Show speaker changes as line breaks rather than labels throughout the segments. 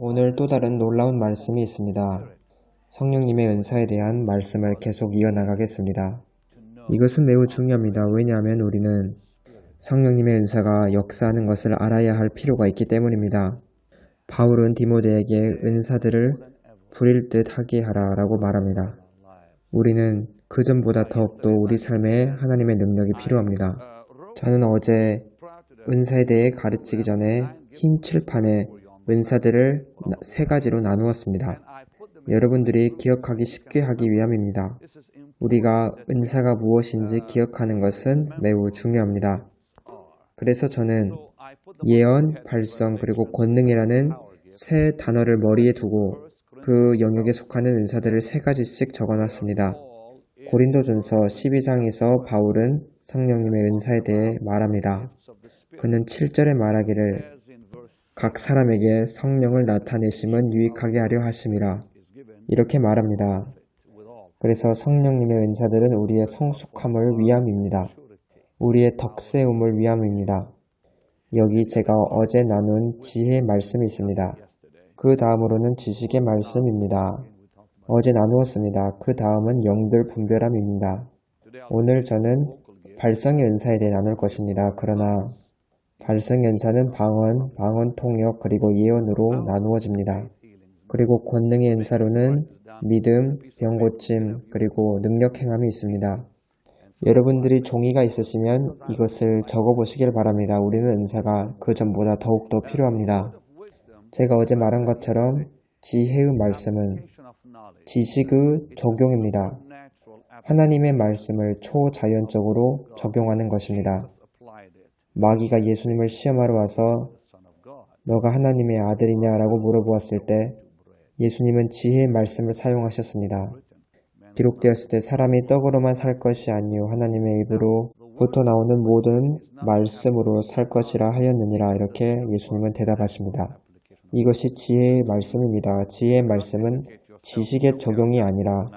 오늘 또 다른 놀라운 말씀이 있습니다. 성령님의 은사에 대한 말씀을 계속 이어나가겠습니다. 이것은 매우 중요합니다. 왜냐하면 우리는 성령님의 은사가 역사하는 것을 알아야 할 필요가 있기 때문입니다. 바울은 디모데에게 은사들을 부릴 듯 하게 하라 라고 말합니다. 우리는 그전보다 더욱더 우리 삶에 하나님의 능력이 필요합니다. 저는 어제 은사에 대해 가르치기 전에 흰 칠판에 은사들을 세 가지로 나누었습니다. 여러분들이 기억하기 쉽게 하기 위함입니다. 우리가 은사가 무엇인지 기억하는 것은 매우 중요합니다. 그래서 저는 예언, 발성, 그리고 권능이라는 세 단어를 머리에 두고 그 영역에 속하는 은사들을 세 가지씩 적어놨습니다. 고린도전서 12장에서 바울은 성령님의 은사에 대해 말합니다. 그는 7절에 말하기를 각 사람에게 성령을 나타내심은 유익하게 하려 하심이라 이렇게 말합니다. 그래서 성령님의 은사들은 우리의 성숙함을 위함입니다. 우리의 덕세움을 위함입니다. 여기 제가 어제 나눈 지혜의 말씀이 있습니다. 그 다음으로는 지식의 말씀입니다. 어제 나누었습니다. 그 다음은 영들 분별함입니다. 오늘 저는 발성의 은사에 대해 나눌 것입니다. 그러나 발성의 은사는 방언 통역, 그리고 예언으로 나누어집니다. 그리고 권능의 은사로는 믿음, 병고침, 그리고 능력 행함이 있습니다. 여러분들이 종이가 있으시면 이것을 적어보시길 바랍니다. 우리는 은사가 그 전보다 더욱더 필요합니다. 제가 어제 말한 것처럼 지혜의 말씀은 지식의 적용입니다. 하나님의 말씀을 초자연적으로 적용하는 것입니다. 마귀가 예수님을 시험하러 와서 너가 하나님의 아들이냐라고 물어보았을 때 예수님은 지혜의 말씀을 사용하셨습니다. 기록되었을 때 사람이 떡으로만 살 것이 아니요 하나님의 입으로부터 나오는 모든 말씀으로 살 것이라 하였느니라 이렇게 예수님은 대답하십니다. 이것이 지혜의 말씀입니다. 지혜의 말씀은 지식의 적용이 아니라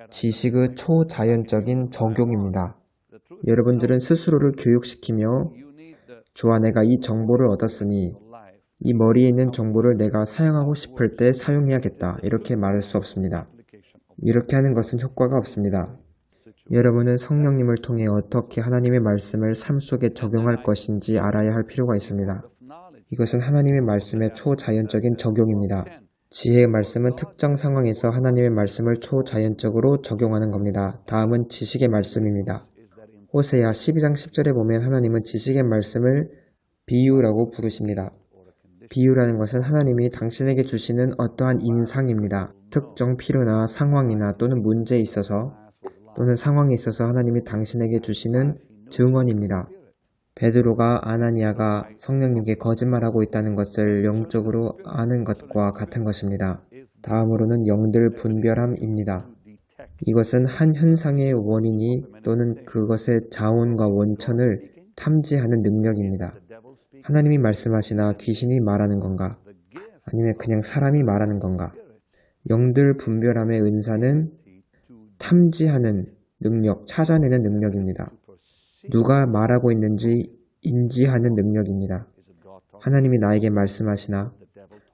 지식의 초자연적인 적용입니다. 여러분들은 스스로를 교육시키며 좋아, 내가 이 정보를 얻었으니 이 머리에 있는 정보를 내가 사용하고 싶을 때 사용해야겠다 이렇게 말할 수 없습니다. 이렇게 하는 것은 효과가 없습니다. 여러분은 성령님을 통해 어떻게 하나님의 말씀을 삶 속에 적용할 것인지 알아야 할 필요가 있습니다. 이것은 하나님의 말씀의 초자연적인 적용입니다. 지혜의 말씀은 특정 상황에서 하나님의 말씀을 초자연적으로 적용하는 겁니다. 다음은 지식의 말씀입니다. 호세아 12장 10절에 보면 하나님은 지식의 말씀을 비유라고 부르십니다. 비유라는 것은 하나님이 당신에게 주시는 어떠한 인상입니다. 특정 필요나 상황이나 또는 문제에 있어서 또는 상황에 있어서 하나님이 당신에게 주시는 증언입니다. 베드로가 아나니아가 성령님께 거짓말하고 있다는 것을 영적으로 아는 것과 같은 것입니다. 다음으로는 영들 분별함입니다. 이것은 한 현상의 원인이 또는 그것의 자원과 원천을 탐지하는 능력입니다. 하나님이 말씀하시나 귀신이 말하는 건가? 아니면 그냥 사람이 말하는 건가? 영들 분별함의 은사는 탐지하는 능력, 찾아내는 능력입니다. 누가 말하고 있는지 인지하는 능력입니다. 하나님이 나에게 말씀하시나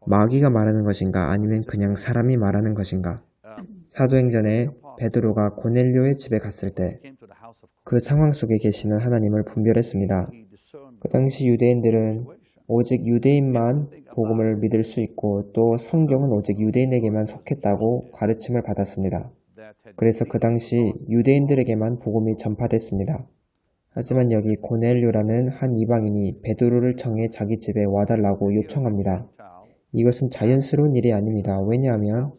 마귀가 말하는 것인가? 아니면 그냥 사람이 말하는 것인가? 사도행전에 베드로가 고넬료의 집에 갔을 때 그 상황 속에 계시는 하나님을 분별했습니다. 그 당시 유대인들은 오직 유대인만 복음을 믿을 수 있고 또 성경은 오직 유대인에게만 속했다고 가르침을 받았습니다. 그래서 그 당시 유대인들에게만 복음이 전파됐습니다. 하지만 여기 고넬료라는 한 이방인이 베드로를 청해 자기 집에 와달라고 요청합니다. 이것은 자연스러운 일이 아닙니다. 왜냐하면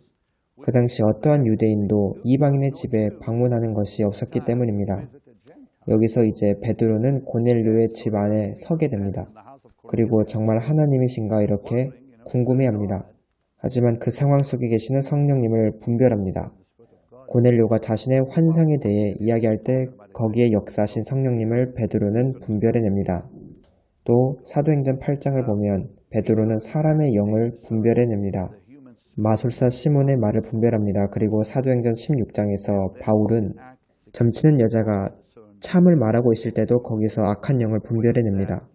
그 당시 어떠한 유대인도 이방인의 집에 방문하는 것이 없었기 때문입니다. 여기서 이제 베드로는 고넬료의 집 안에 서게 됩니다. 그리고 정말 하나님이신가 이렇게 궁금해합니다. 하지만 그 상황 속에 계시는 성령님을 분별합니다. 고넬료가 자신의 환상에 대해 이야기할 때 거기에 역사하신 성령님을 베드로는 분별해냅니다. 또 사도행전 8장을 보면 베드로는 사람의 영을 분별해냅니다. 마술사 시몬의 말을 분별합니다. 그리고 사도행전 16장에서 바울은 점치는 여자가 참을 말하고 있을 때도 거기서 악한 영을 분별해냅니다.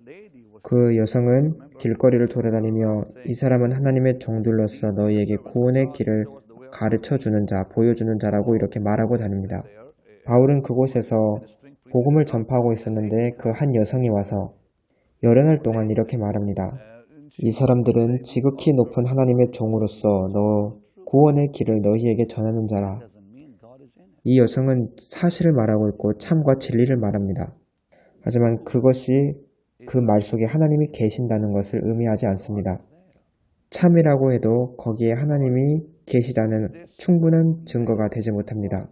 그 여성은 길거리를 돌아다니며 이 사람은 하나님의 종들로서 너희에게 구원의 길을 가르쳐 주는 자, 보여주는 자라고 이렇게 말하고 다닙니다. 바울은 그곳에서 복음을 전파하고 있었는데 그 한 여성이 와서 여러 날 동안 이렇게 말합니다. 이 사람들은 지극히 높은 하나님의 종으로서 너 구원의 길을 너희에게 전하는 자라. 이 여성은 사실을 말하고 있고 참과 진리를 말합니다. 하지만 그것이 그 말 속에 하나님이 계신다는 것을 의미하지 않습니다. 참이라고 해도 거기에 하나님이 계시다는 충분한 증거가 되지 못합니다.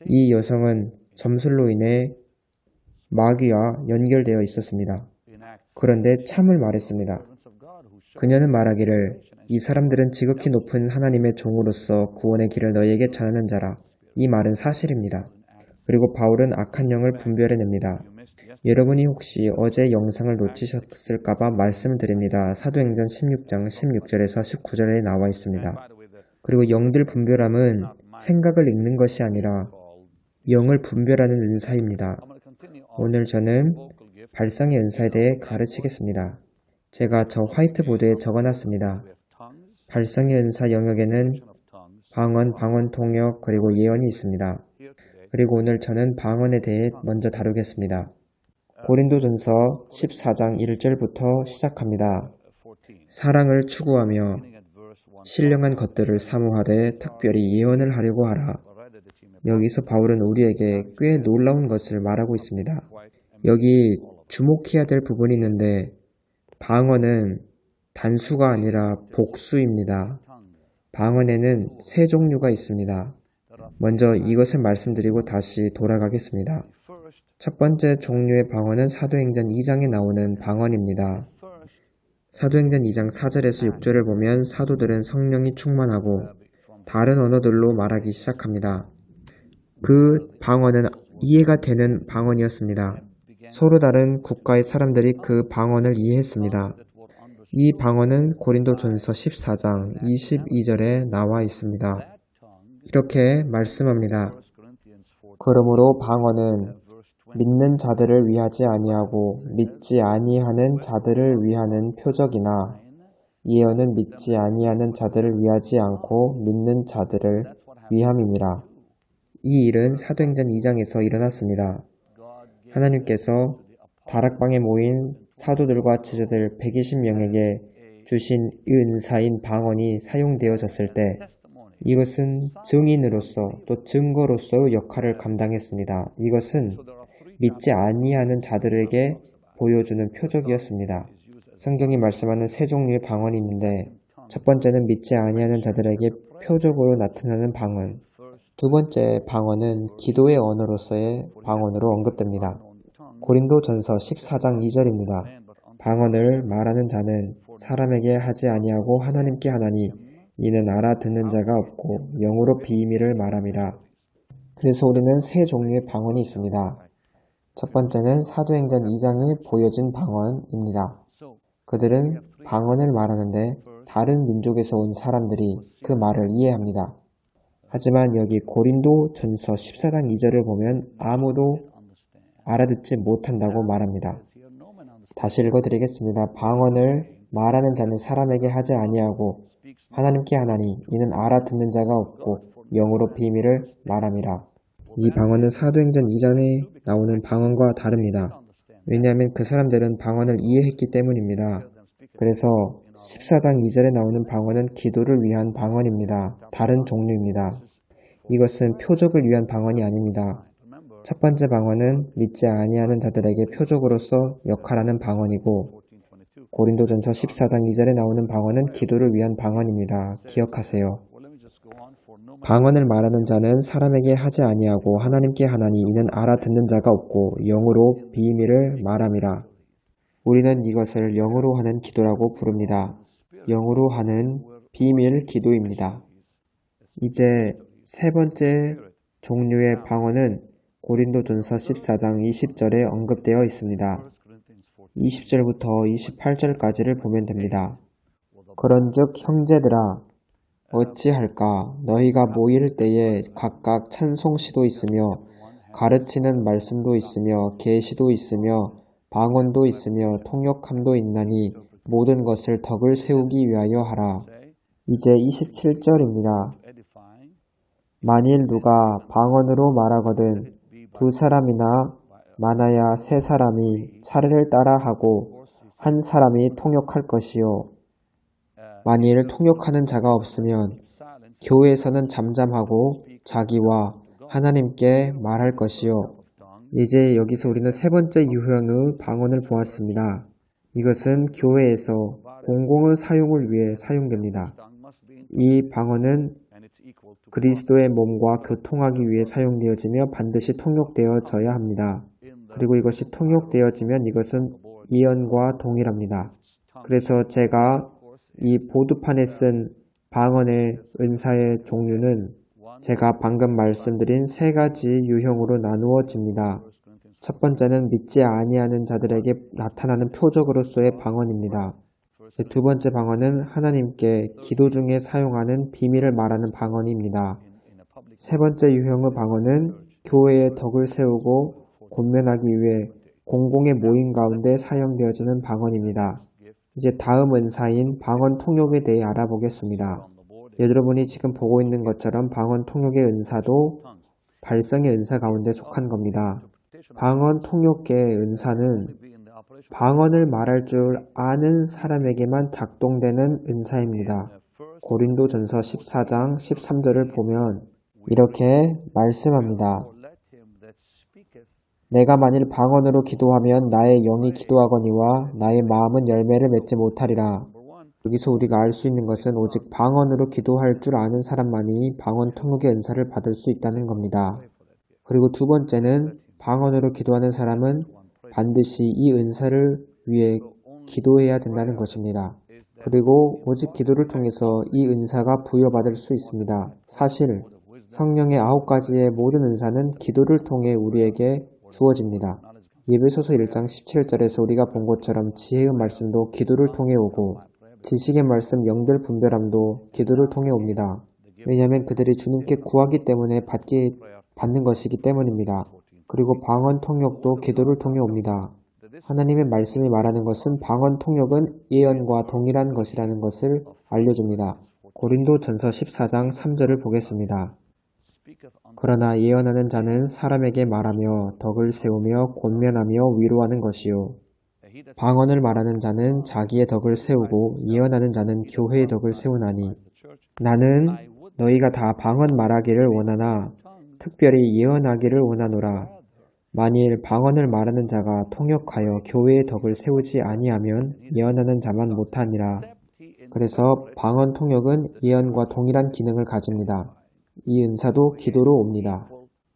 이 여성은 점술로 인해 마귀와 연결되어 있었습니다. 그런데 참을 말했습니다. 그녀는 말하기를 이 사람들은 지극히 높은 하나님의 종으로서 구원의 길을 너희에게 전하는 자라. 이 말은 사실입니다. 그리고 바울은 악한 영을 분별해냅니다. 여러분이 혹시 어제 영상을 놓치셨을까봐 말씀을 드립니다. 사도행전 16장 16절에서 19절에 나와 있습니다. 그리고 영들 분별함은 생각을 읽는 것이 아니라 영을 분별하는 은사입니다. 오늘 저는 발상의 은사에 대해 가르치겠습니다. 제가 저 화이트보드에 적어놨습니다. 발상의 은사 영역에는 방언, 방언 통역, 그리고 예언이 있습니다. 그리고 오늘 저는 방언에 대해 먼저 다루겠습니다. 고린도전서 14장 1절부터 시작합니다. 사랑을 추구하며 신령한 것들을 사모하되 특별히 예언을 하려고 하라. 여기서 바울은 우리에게 꽤 놀라운 것을 말하고 있습니다. 여기 주목해야 될 부분이 있는데 방언은 단수가 아니라 복수입니다. 방언에는 세 종류가 있습니다. 먼저 이것을 말씀드리고 다시 돌아가겠습니다. 첫 번째 종류의 방언은 사도행전 2장에 나오는 방언입니다. 사도행전 2장 4절에서 6절을 보면 사도들은 성령이 충만하고 다른 언어들로 말하기 시작합니다. 그 방언은 이해가 되는 방언이었습니다. 서로 다른 국가의 사람들이 그 방언을 이해했습니다. 이 방언은 고린도전서 14장 22절에 나와 있습니다. 이렇게 말씀합니다. 그러므로 방언은 믿는 자들을 위하지 아니하고 믿지 아니하는 자들을 위하는 표적이나 예언은 믿지 아니하는 자들을 위하지 않고 믿는 자들을 위함이니라. 이 일은 사도행전 2장에서 일어났습니다. 하나님께서 다락방에 모인 사도들과 제자들 120명에게 주신 은사인 방언이 사용되어졌을 때 이것은 증인으로서 또 증거로서의 역할을 감당했습니다. 이것은 믿지 아니하는 자들에게 보여주는 표적이었습니다. 성경이 말씀하는 세 종류의 방언이 있는데 첫 번째는 믿지 아니하는 자들에게 표적으로 나타나는 방언, 두 번째 방언은 기도의 언어로서의 방언으로 언급됩니다. 고린도전서 14장 2절입니다. 방언을 말하는 자는 사람에게 하지 아니하고 하나님께 하나니 이는 알아듣는 자가 없고 영으로 비밀을 말함이라. 그래서 우리는 세 종류의 방언이 있습니다. 첫 번째는 사도행전 2장에 보여진 방언입니다. 그들은 방언을 말하는데 다른 민족에서 온 사람들이 그 말을 이해합니다. 하지만 여기 고린도전서 14장 2절을 보면 아무도 알아듣지 못한다고 말합니다. 다시 읽어드리겠습니다. 방언을 말하는 자는 사람에게 하지 아니하고 하나님께 하나니 이는 알아듣는 자가 없고 영으로 비밀을 말함이라. 이 방언은 사도행전 2장에 나오는 방언과 다릅니다. 왜냐하면 그 사람들은 방언을 이해했기 때문입니다. 그래서 14장 2절에 나오는 방언은 기도를 위한 방언입니다. 다른 종류입니다. 이것은 표적을 위한 방언이 아닙니다. 첫 번째 방언은 믿지 아니하는 자들에게 표적으로서 역할하는 방언이고 고린도전서 14장 2절에 나오는 방언은 기도를 위한 방언입니다. 기억하세요. 방언을 말하는 자는 사람에게 하지 아니하고 하나님께 하나니 이는 알아듣는 자가 없고 영으로 비밀을 말함이라. 우리는 이것을 영으로 하는 기도라고 부릅니다. 영으로 하는 비밀 기도입니다. 이제 세 번째 종류의 방언은 고린도전서 14장 20절에 언급되어 있습니다. 20절부터 28절까지를 보면 됩니다. 그런즉 형제들아 어찌할까 너희가 모일 때에 각각 찬송시도 있으며 가르치는 말씀도 있으며 계시도 있으며 방언도 있으며 통역함도 있나니 모든 것을 덕을 세우기 위하여 하라. 이제 27절입니다. 만일 누가 방언으로 말하거든 두 사람이나 많아야 세 사람이 차례를 따라 하고 한 사람이 통역할 것이요. 만일 통역하는 자가 없으면 교회에서는 잠잠하고 자기와 하나님께 말할 것이요. 이제 여기서 우리는 세 번째 유형의 방언을 보았습니다. 이것은 교회에서 공공의 사용을 위해 사용됩니다. 이 방언은 그리스도의 몸과 교통하기 위해 사용되어지며 반드시 통역되어져야 합니다. 그리고 이것이 통역되어지면 이것은 예언과 동일합니다. 그래서 제가 이 보드판에 쓴 방언의 은사의 종류는 제가 방금 말씀드린 세 가지 유형으로 나누어집니다. 첫 번째는 믿지 아니하는 자들에게 나타나는 표적으로서의 방언입니다. 두 번째 방언은 하나님께 기도 중에 사용하는 비밀을 말하는 방언입니다. 세 번째 유형의 방언은 교회의 덕을 세우고 권면하기 위해 공공의 모임 가운데 사용되어지는 방언입니다. 이제 다음 은사인 방언 통역에 대해 알아보겠습니다. 여러분이 지금 보고 있는 것처럼 방언 통역의 은사도 발성의 은사 가운데 속한 겁니다. 방언 통역의 은사는 방언을 말할 줄 아는 사람에게만 작동되는 은사입니다. 고린도전서 14장 13절을 보면 이렇게 말씀합니다. 내가 만일 방언으로 기도하면 나의 영이 기도하거니와 나의 마음은 열매를 맺지 못하리라. 여기서 우리가 알 수 있는 것은 오직 방언으로 기도할 줄 아는 사람만이 방언 통역의 은사를 받을 수 있다는 겁니다. 그리고 두 번째는 방언으로 기도하는 사람은 반드시 이 은사를 위해 기도해야 된다는 것입니다. 그리고 오직 기도를 통해서 이 은사가 부여받을 수 있습니다. 사실 성령의 9가지의 모든 은사는 기도를 통해 우리에게 주어집니다. 예배소서 1장 17절에서 우리가 본 것처럼 지혜의 말씀도 기도를 통해 오고 지식의 말씀 영들 분별함도 기도를 통해 옵니다. 왜냐하면 그들이 주님께 구하기 때문에 받는 것이기 때문입니다. 그리고 방언 통역도 기도를 통해 옵니다. 하나님의 말씀이 말하는 것은 방언 통역은 예언과 동일한 것이라는 것을 알려줍니다. 고린도전서 14장 3절을 보겠습니다. 그러나 예언하는 자는 사람에게 말하며 덕을 세우며 권면하며 위로하는 것이요. 방언을 말하는 자는 자기의 덕을 세우고 예언하는 자는 교회의 덕을 세우나니 나는 너희가 다 방언 말하기를 원하나 특별히 예언하기를 원하노라. 만일 방언을 말하는 자가 통역하여 교회의 덕을 세우지 아니하면 예언하는 자만 못하니라. 그래서 방언 통역은 예언과 동일한 기능을 가집니다. 이 은사도 기도로 옵니다.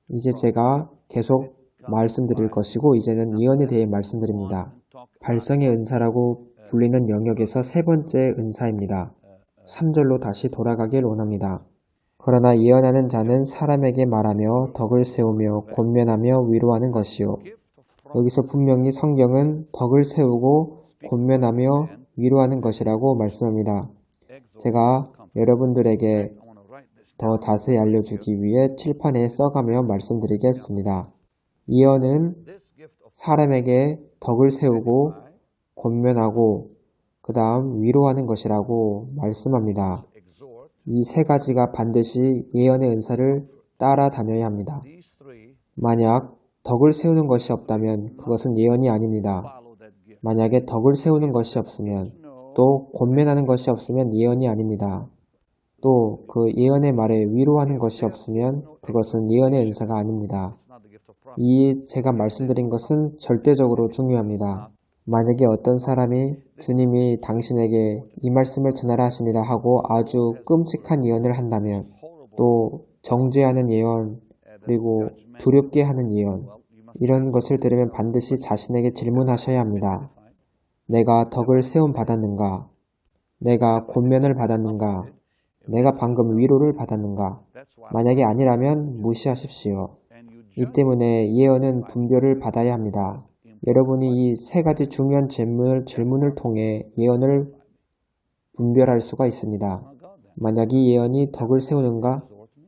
이제 제가 계속 말씀드릴 것이고 이제는 예언에 대해 말씀드립니다. 발성의 은사라고 불리는 영역에서 세 번째 은사입니다. 3절로 다시 돌아가길 원합니다. 그러나 예언하는 자는 사람에게 말하며 덕을 세우며 권면하며 위로하는 것이요. 여기서 분명히 성경은 덕을 세우고 권면하며 위로하는 것이라고 말씀합니다. 제가 여러분들에게 더 자세히 알려주기 위해 칠판에 써가며 말씀드리겠습니다. 예언은 사람에게 덕을 세우고 권면하고 그 다음 위로하는 것이라고 말씀합니다. 이 세 가지가 반드시 예언의 은사를 따라다녀야 합니다. 만약 덕을 세우는 것이 없다면 그것은 예언이 아닙니다. 만약에 덕을 세우는 것이 없으면 또 권면하는 것이 없으면 예언이 아닙니다. 또 그 예언의 말에 위로하는 것이 없으면 그것은 예언의 은사가 아닙니다. 제가 말씀드린 것은 절대적으로 중요합니다. 만약에 어떤 사람이 주님이 당신에게 이 말씀을 전하라 하십니다 하고 아주 끔찍한 예언을 한다면 또 정죄하는 예언 그리고 두렵게 하는 예언 이런 것을 들으면 반드시 자신에게 질문하셔야 합니다. 내가 덕을 세움 받았는가? 내가 권면을 받았는가? 내가 방금 위로를 받았는가? 만약에 아니라면 무시하십시오. 이 때문에 예언은 분별을 받아야 합니다. 여러분이 이 세 가지 중요한 질문을 통해 예언을 분별할 수가 있습니다. 만약 이 예언이 덕을 세우는가?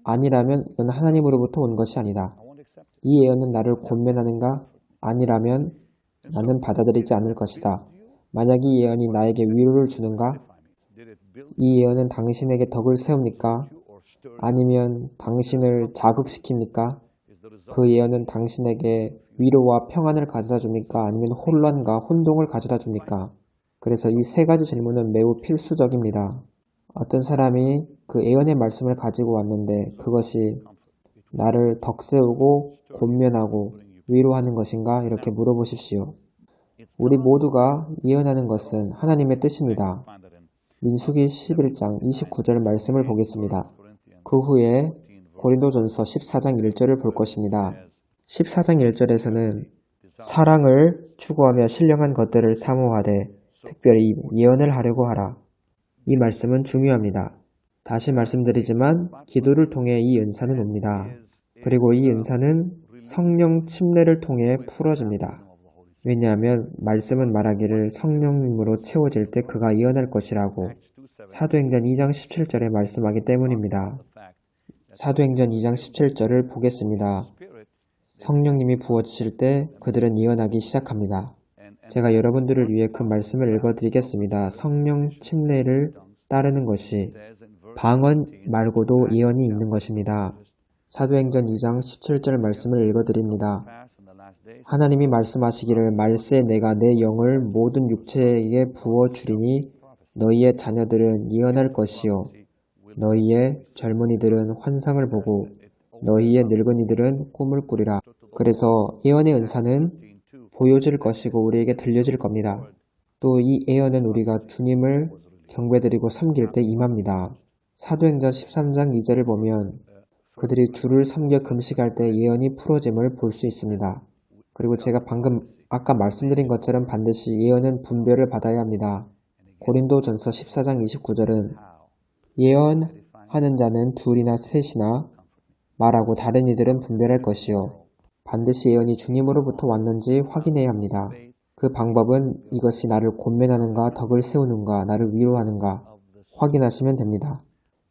아니라면 이건 하나님으로부터 온 것이 아니다. 이 예언은 나를 권면하는가? 아니라면 나는 받아들이지 않을 것이다. 만약 이 예언이 나에게 위로를 주는가? 이 예언은 당신에게 덕을 세웁니까? 아니면 당신을 자극시킵니까? 그 예언은 당신에게 위로와 평안을 가져다 줍니까? 아니면 혼란과 혼동을 가져다 줍니까? 그래서 이 세 가지 질문은 매우 필수적입니다. 어떤 사람이 그 예언의 말씀을 가지고 왔는데 그것이 나를 덕세우고 권면하고 위로하는 것인가? 이렇게 물어보십시오. 우리 모두가 예언하는 것은 하나님의 뜻입니다. 민수기 11장 29절 말씀을 보겠습니다. 그 후에 고린도전서 14장 1절을 볼 것입니다. 14장 1절에서는 사랑을 추구하며 신령한 것들을 사모하되 특별히 예언을 하려고 하라. 이 말씀은 중요합니다. 다시 말씀드리지만 기도를 통해 이 은사는 옵니다. 그리고 이 은사는 성령 침례를 통해 풀어집니다. 왜냐하면 말씀은 말하기를 성령님으로 채워질 때 그가 예언할 것이라고 사도행전 2장 17절에 말씀하기 때문입니다. 사도행전 2장 17절을 보겠습니다. 성령님이 부어주실 때 그들은 예언하기 시작합니다. 제가 여러분들을 위해 그 말씀을 읽어드리겠습니다. 성령 침례를 따르는 것이 방언 말고도 예언이 있는 것입니다. 사도행전 2장 17절 말씀을 읽어드립니다. 하나님이 말씀하시기를 말세 내가 내 영을 모든 육체에게 부어주리니 너희의 자녀들은 예언할 것이요 너희의 젊은이들은 환상을 보고 너희의 늙은이들은 꿈을 꾸리라. 그래서 예언의 은사는 보여질 것이고 우리에게 들려질 겁니다. 또 이 예언은 우리가 주님을 경배드리고 섬길 때 임합니다. 사도행전 13장 2절을 보면 그들이 주를 섬겨 금식할 때 예언이 풀어짐을 볼 수 있습니다. 그리고 제가 방금 아까 말씀드린 것처럼 반드시 예언은 분별을 받아야 합니다. 고린도전서 14장 29절은 예언하는 자는 둘이나 셋이나 말하고 다른 이들은 분별할 것이요. 반드시 예언이 주님으로부터 왔는지 확인해야 합니다. 그 방법은 이것이 나를 권면하는가, 덕을 세우는가, 나를 위로하는가 확인하시면 됩니다.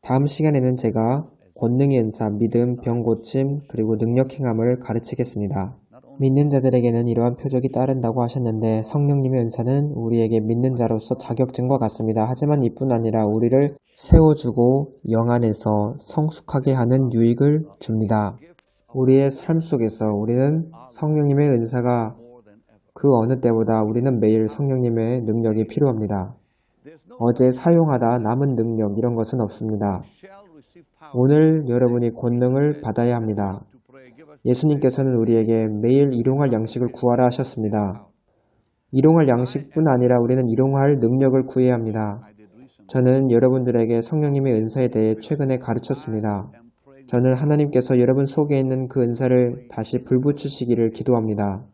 다음 시간에는 제가 권능의 은사, 믿음, 병 고침, 그리고 능력 행함을 가르치겠습니다. 믿는 자들에게는 이러한 표적이 따른다고 하셨는데 성령님의 은사는 우리에게 믿는 자로서 자격증과 같습니다. 하지만 이뿐 아니라 우리를 세워주고 영 안에서 성숙하게 하는 유익을 줍니다. 우리의 삶 속에서 우리는 성령님의 은사가 그 어느 때보다 우리는 매일 성령님의 능력이 필요합니다. 어제 사용하다 남은 능력 이런 것은 없습니다. 오늘 여러분이 권능을 받아야 합니다. 예수님께서는 우리에게 매일 일용할 양식을 구하라 하셨습니다. 일용할 양식뿐 아니라 우리는 일용할 능력을 구해야 합니다. 저는 여러분들에게 성령님의 은사에 대해 최근에 가르쳤습니다. 저는 하나님께서 여러분 속에 있는 그 은사를 다시 불붙이시기를 기도합니다.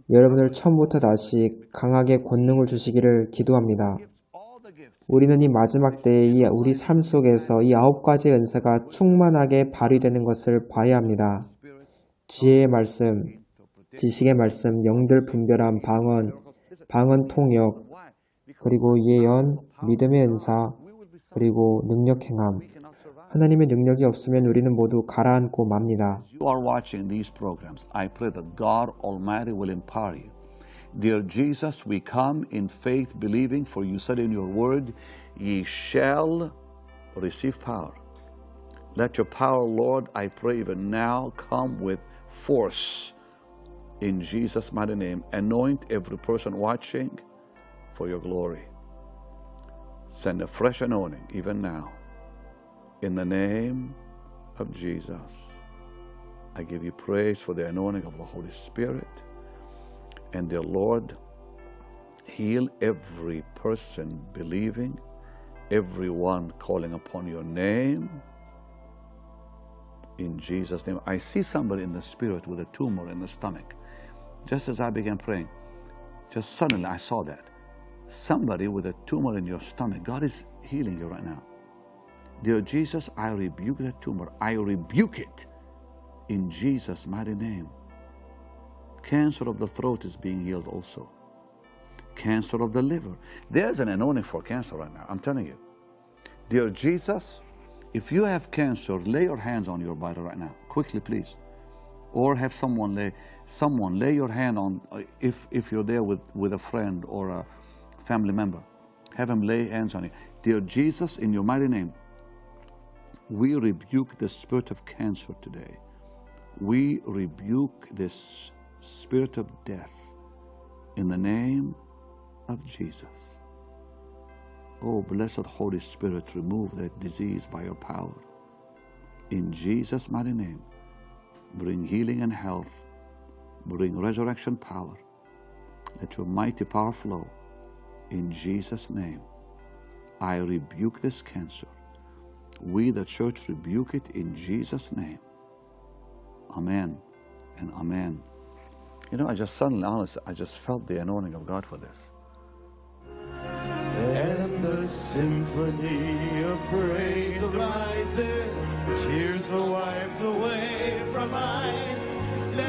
여러분을 처음부터 다시 강하게 권능을 주시기를 기도합니다. 우리는 이 마지막 때에 우리 삶 속에서 이 9가지의 은사가 충만하게 발휘되는 것을 봐야 합니다. 지혜의 말씀, 지식의 말씀, 영들 분별함, 방언 통역, 그리고 예언, 믿음의 은사, 그리고 능력 행함. 하나님의 능력이 없으면 우리는 모두 가라앉고 맙니다.
You are watching these programs. I pray that God Almighty will empower you. Dear Jesus, we come in faith believing, for you said in your word, ye shall receive power. Let your power, Lord, I pray even now, come with force in Jesus' mighty name. Anoint every person watching for your glory. Send a fresh anointing even now. In the name of Jesus, I give you praise for the anointing of the Holy Spirit. And dear Lord, heal every person believing, everyone calling upon your name. In Jesus' name. I see somebody in the spirit with a tumor in the stomach. Just as I began praying, just suddenly I saw that. Somebody with a tumor in your stomach. God is healing you right now. Dear Jesus, I rebuke that tumor. I rebuke it in Jesus' mighty name. Cancer of the throat is being healed also. Cancer of the liver. There's an anointing for cancer right now. I'm telling you. Dear Jesus, if you have cancer, lay your hands on your body right now. Quickly, please. or have someone lay your hand on, if you're there with a friend or a family member, have him lay hands on you. Dear Jesus, in your mighty name, we rebuke the spirit of cancer today. We rebuke this spirit of death in the name of Jesus. Oh, blessed Holy Spirit, remove that disease by your power. In Jesus' mighty name, bring healing and health. Bring resurrection power. Let your mighty power flow. In Jesus' name, I rebuke this cancer. We, the church, rebuke it in Jesus' name. Amen and amen. You know, I just suddenly, honestly, I just felt the anointing of God for this.
And the symphony of praise arises, tears are wiped away from eyes,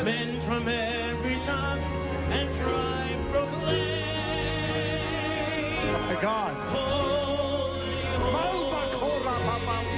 men from every tongue and tribe proclaim,
My God.
Holy, holy,